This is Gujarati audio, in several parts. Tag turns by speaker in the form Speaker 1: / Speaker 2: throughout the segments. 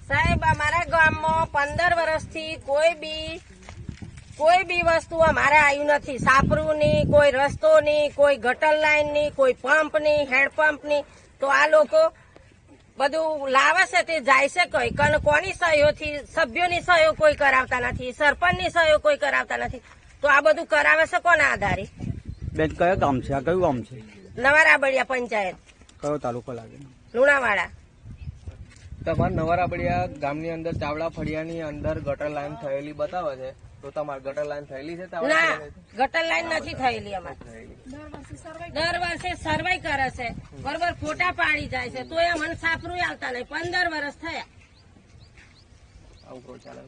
Speaker 1: સાહેબ અમારા ગામમાં 15 વર્ષથી કોઈ બી વસ્તુ અમારે આવ્યું નથી. સાપરુની, કોઈ રસ્તોની, કોઈ ગટર લાઈનની, કોઈ પંપની, હેન્ડપંપની. તો આ લોકો બધું લાવે છે તે જાય છે કઈ કોની સહયોથી? સભ્યોની સહયોગ કોઈ કરાવતા નથી, સરપંચની સહયોગ કોઈ કરાવતા નથી. તો આ બધું કરાવે છે કોના આધારે?
Speaker 2: બેન કયા ગામ છે? આ કયું ગામ છે?
Speaker 1: નવારાબડિયા પંચાયત.
Speaker 2: કયો તાલુકો લાગે?
Speaker 1: લુણાવાડા.
Speaker 3: તમારા નવારાબડિયા ગામની અંદર ચાવડા ફળિયાની અંદર ગટર લાઈન થયેલી બતાવે છે. તો તમારી ગટર લાઈન થયેલી છે?
Speaker 1: ના, ગટર લાઈન નથી થયેલી. અમારે દર વર્ષે સર્વે કરે છે, બરોબર, ફોટા પાડી જાય છે, તો એ મને સાપરું આવતા નહીં. 15 વર્ષ થયા.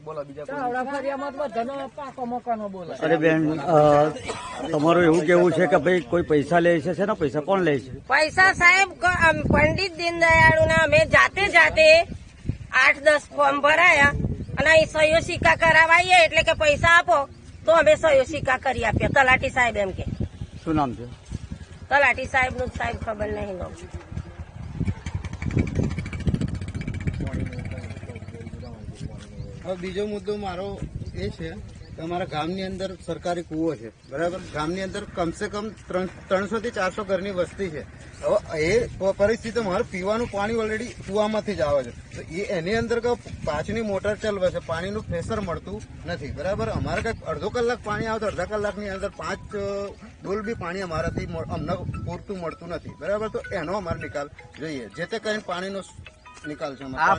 Speaker 3: બોલો બીજા.
Speaker 2: અરે બેન, તમારું એવું કેવું છે કે ભાઈ કોઈ પૈસા લે છે? ને પૈસા કોણ લે છે?
Speaker 1: પૈસા સાહેબ પંડિત દીનદયાળ ના અમે જાતે 8-10 ફોર્મ ભરાયા અને અહીં સહયો સિક્કા કરાવાઈએ એટલે કે પૈસા આપો તો અમે સહયો સિક્કા કરી આપીએ. તલાટી સાહેબ એમ કે.
Speaker 2: શું નામ છે
Speaker 1: તલાટી સાહેબ નું? સાહેબ ખબર નહીં.
Speaker 4: હવે બીજો મુદ્દો મારો એ છે કે અમારા ગામની અંદર સરકારી કૂવો છે, બરાબર. ગામની અંદર કમસે કમ 300 થી 400 ઘરની વસ્તી છે. હવે એ પરિસ્થિતિ મારું પીવાનું પાણી ઓલરેડી કૂવામાંથી જ આવે છે. તો એની અંદર પાછની મોટર ચલાવે છે, પાણીનું પ્રેશર મળતું નથી, બરાબર. અમારે કંઈક અડધો કલાક પાણી આવે તો અડધા કલાકની અંદર 5 ડોલ બી પાણી અમારાથી અમને પૂરતું મળતું નથી, બરાબર. તો એનો અમારે નિકાલ જોઈએ, જે તે કઈ પાણીનો નિકાલ છે.
Speaker 3: આ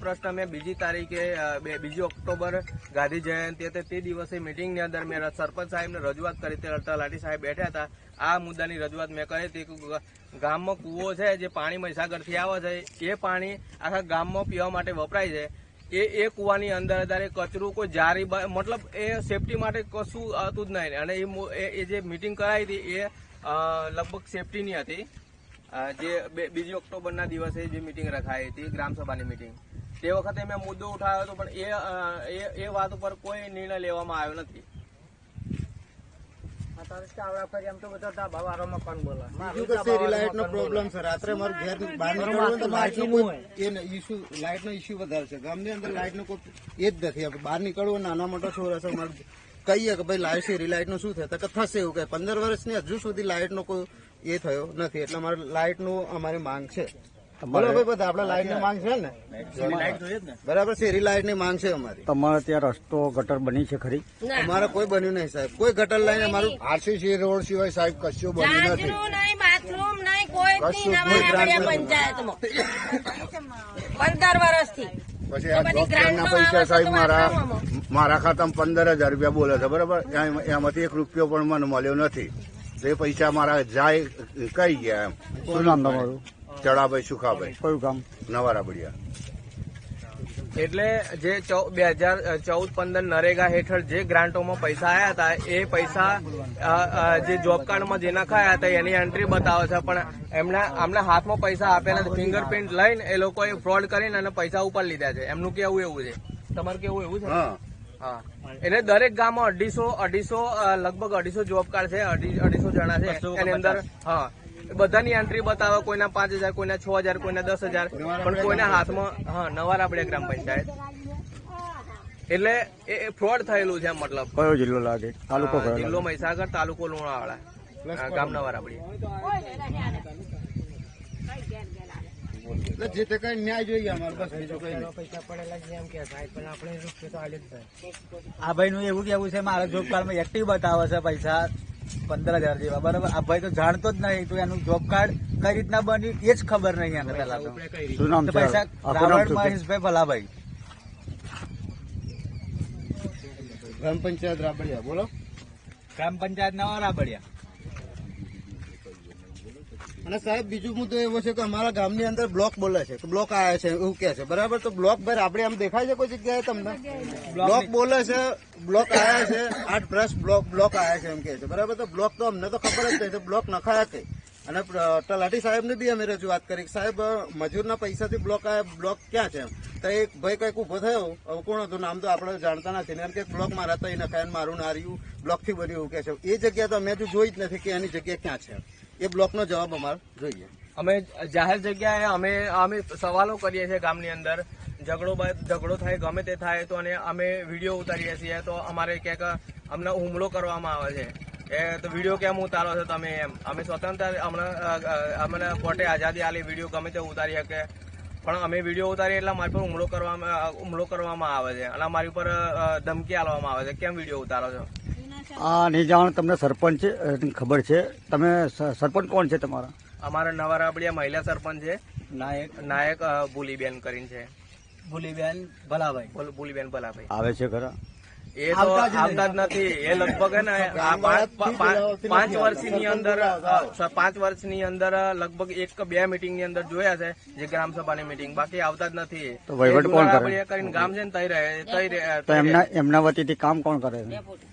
Speaker 3: પ્રશ્ન મેં 2 તારીખે 2 ઓક્ટોબર ગાંધી જયંતિ હતી તે દિવસે મિટિંગની અંદર મેં સરપંચ સાહેબને રજૂઆત કરી હતી. તલાટી સાહેબ બેઠા હતા. આ મુદ્દાની રજૂઆત મેં કરી હતી કે ગામમાં કૂવો છે, જે પાણી મહીસાગરથી આવે છે, એ પાણી આખા ગામમાં પીવા માટે વપરાય છે. એ કૂવાની અંદર અત્યારે કચરું, કોઈ જારી, મતલબ એ સેફટી માટે કશું હતું જ નહીં. અને એ જે મિટિંગ કરાઈ હતી એ લગભગ સેફટીની હતી. જે 2 ઓક્ટોબરના દિવસે જે મિટિંગ રખાઈ હતી, ગ્રામસભાની મિટિંગ, તે વખતે મેં મુદ્દો ઉઠાવ્યો હતો, પણ એ વાત ઉપર કોઈ નિર્ણય લેવામાં આવ્યો નથી.
Speaker 4: પ્રોબ્લેમ છે. રાત્રે મારું ઘેર બહાર નીકળવું તો લાઇટ નો ઇસ્યુ વધારે છે. ગામની અંદર લાઇટ નો કોઈ એ જ નથી. બહાર નીકળવું, નાના મોટા છોરા છે, મારું કહીએ કે ભાઈ લાઈટ શેરી લાઇટ નું શું થશે કે થશે એવું કે 15 વર્ષની હજુ સુધી લાઇટ નો કોઈ એ થયો નથી. એટલે અમારે લાઇટ નું અમારી માંગ છે. બરાબર, બધા આપડે લાઇટ ની માંગ છે ને, બરાબર. શેરી લાઇટ ની માંગ છે અમારી.
Speaker 2: તમારે ત્યાં રસ્તો ગટર બની છે ખરી?
Speaker 4: અમારે કોઈ બન્યું નહીં સાહેબ. કોઈ ગટર લાઈન અમારું આરસીસી રોડ સિવાય સાહેબ કશું બન્યું નથી.
Speaker 1: બાથરૂમ નહીં, કોઈ પંચાયતમાં 15 વર્ષથી.
Speaker 4: પછી આ જોબના પૈસા સાહેબ મારા ખાતામાં 15,000 રૂપિયા બોલે છે, બરાબર. એમાંથી 1 રૂપિયો પણ મને મળ્યો નથી. એ પૈસા મારા જાય કઈ ગયા એમ.
Speaker 2: શું નામ તમારું?
Speaker 4: ચડાભાઈ સુખાભાઈ.
Speaker 2: કયું ગામ?
Speaker 4: નવારાબડિયા.
Speaker 3: એટલે જે 2014-15 નરેગા હેઠળ જે ગ્રાન્ટોમાં પૈસા આવ્યા હતા, એ પૈસા જે જોબ કાર્ડમાં જે નખાયા હતા એની એન્ટ્રી બતાવે છે, પણ આમના હાથમાં પૈસા આપેલા ફિંગરપ્રિન્ટ લઈને એ લોકોએ ફ્રોડ કરીને અને પૈસા ઉપાડી લીધા છે. એમનું કેવું એવું છે? તમારે કેવું એવું છે? હા. એટલે દરેક ગામમાં 250 લગભગ 250 જોબ કાર્ડ છે, 250 જણા છે. એની અંદર બધાની એન્ટ્રી બતાવે, કોઈના 5,000, કોઈના 6,000, કોઈના 10,000, પણ કોઈના હાથમાં નવારાબડિયા ગ્રામ પંચાયત. એટલે એ ફ્રોડ થયેલું છે. મતલબ
Speaker 2: કયો જિલ્લો લાગે? તાલુકો?
Speaker 3: જિલ્લો મહીસાગર, તાલુકો લુણાવાડા, ગામ નવારાબડિયા.
Speaker 4: જે તે કઈ ન્યાય જોઈએ અમારે, બસ બીજું કઈ નહીં.
Speaker 2: આ ભાઈ નું એવું કેવું છે, મારા જોબ કાર્ડમાં એક્ટિવ બતાવે છે પૈસા 15,000 જેવા, બરાબર. આ ભાઈ તો જાણતો જ નહીં, તો એનું જોબ કાર્ડ કઈ રીતના બન્યું એ જ ખબર નહીં એને. પેલા તો શું નામ છે? પૈસા રાવળ મહેશભાઈ ભલાભાઈ,
Speaker 4: ગ્રામ પંચાયત રાબડિયા. બોલો.
Speaker 2: ગ્રામ પંચાયત નવારાબડિયા.
Speaker 4: અને સાહેબ બીજો મુદ્દો એવો છે કે અમારા ગામની અંદર બ્લોક બોલે છે, બ્લોક આવ્યા છે એવું કે છે, બરાબર. તો બ્લોક ભાઈ આપણે આમ દેખાય છે કોઈ જગ્યાએ તમને? બ્લોક બોલે છે, બ્લોક આવ્યા છે, 8 બ્રશ બ્લોક આવ્યા છે એમ કે છે, બરાબર. તો બ્લોક તો અમને તો ખબર જ નહીં, બ્લોક નખાયા કઈ. અને તલાટી સાહેબને બી અમે રજૂઆત કરી, સાહેબ મજૂરના પૈસાથી બ્લોક આવ્યા, બ્લોક ક્યાં છે એમ. તો એક ભાઈ કઈક ઉભો થયો, હવે કોણ હતું નામ તો આપણે જાણતા નથી, ને એમ કે બ્લોક મારા તો નખાય, મારું નાર્યું બ્લોક થી બન્યું એવું કે છે. એ જગ્યા તો અમે હજુ જોઈ જ નથી કે એની જગ્યા ક્યાં છે. એ બ્લોકનો જવાબ અમારે જોઈએ.
Speaker 3: અમે જાહેર જગ્યાએ અમે સવાલો કરીએ છીએ ગામની અંદર, ઝઘડો થાય ગમે તે થાય તો અને અમે વિડીયો ઉતારીએ છીએ તો અમારે ક્યાંક અમને હુમલો કરવામાં આવે છે એ તો વિડીયો કેમ ઉતારો છો તમે એમ અમે સ્વતંત્ર અમને કોર્ટે આઝાદી આલી વિડીયો ગમે તે ઉતારી શકે પણ અમે વિડીયો ઉતારીએ એટલે મારી પર હુમલો કરવામાં આવે છે અને અમારી ઉપર ધમકી આપવામાં આવે છે કેમ વિડીયો ઉતારો છો
Speaker 5: આ નહીં જાણ તમને સરપંચ ખબર છે તમે સરપંચ કોણ છે તમારા
Speaker 3: અમારા નવા રાબડિયા મહિલા સરપંચ છે નાયક ભૂલીબેન કરીને છે
Speaker 2: ભૂલીબેન ભલાભાઈ
Speaker 3: ભૂલીબેન ભલાભાઈ
Speaker 5: આવે છે ખરા
Speaker 3: એ તો આવતા જ નથી એ લગભગ હે ને આ 5 વર્ષની અંદર 5 વર્ષની અંદર લગભગ 1 કે 2 મીટિંગ ની અંદર જોયા છે જે ગ્રામ સભાની મીટિંગ બાકી આવતા જ નથી
Speaker 5: તો વહીવટ કોણ કરે?
Speaker 3: કરીને ગામ છે ને તઈ રહે
Speaker 5: તો એમના વતીથી કામ કોણ કરે છે